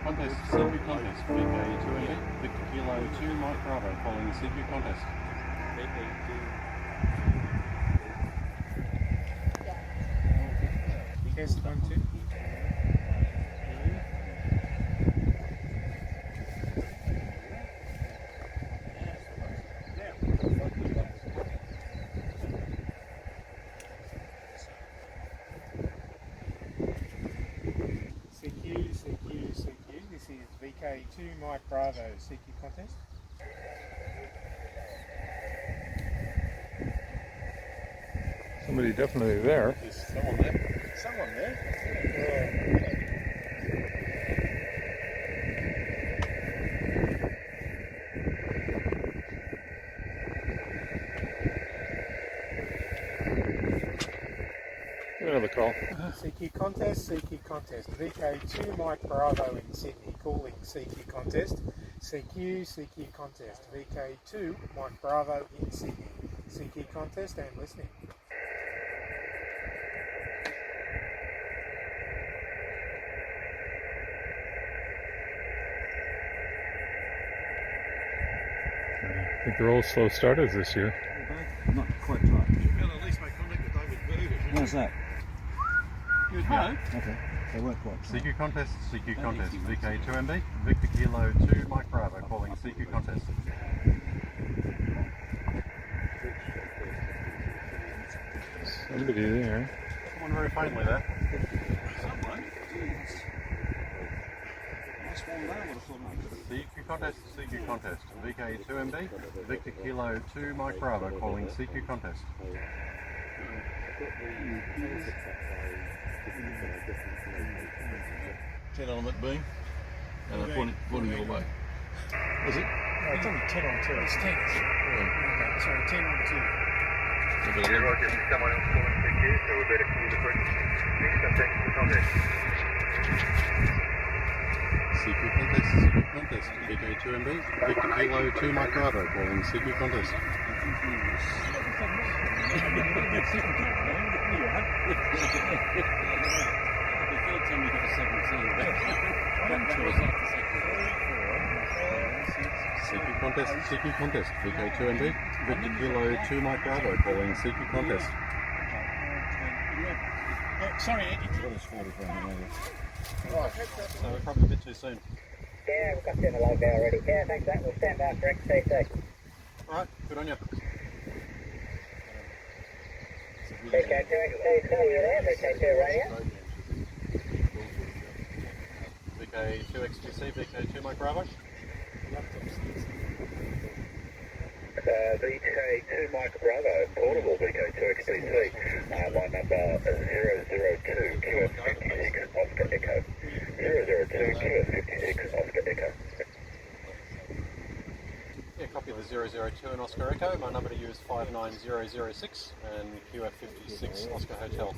contest, CQ contest, VK2MB, Victor Kilo 2 Mike Bravo, following the CQ contest. Test 1, 2. CQ. This is VK2 Mike Bravo CQ contest. Somebody definitely there. There's someone there. Someone there? Another call. CQ contest. VK2 Mike Bravo in Sydney calling CQ contest. CQ contest. VK2 Mike Bravo in Sydney. CQ contest and listening. I think they're all slow starters this year. Not quite right. You'll at least make contact with David Berger. What's that? Good hope. Okay, they weren't quite right. CQ contest, VK2MB, Victor Kilo 2 Mike Bravo, calling CQ contest. Somebody there. Someone very faintly there. Someone? Nice one there, would have thought. CQ contest, VK2MB, Victor Kilo 2 Mike Bravo, calling CQ contest. 10 element beam, and I'm pointing your way. Is it? No, it's only 10 on 2. It's 10. Okay, sorry, 10 on 2. Roger, someone else calling CQ, so we better clear the frequency. Next contact with contact. CQ contest, VK2MB, Victor Kilo 2 Mike Bravo, calling CQ contest. CQ contest, VK2MB, Victor Kilo 2 Mike Bravo, calling CQ contest. Sorry, Eddie. Right, so we're probably a bit too soon. Yeah, we've got you in the log already. Yeah, thanks for that. We'll stand by for XTC. Alright, good on you. VK2 XTC, you there? VK2 radio. VK2 XTC, VK2 Mike Bravo. VK2 Mike Bravo, portable VK2 XTC. Line number 002 QF56 Oscar Echo. 002 QF56 Oscar Echo. Yeah, copy of the 002 and Oscar Echo. My number to you is 59006 and QF56 Oscar Hotel.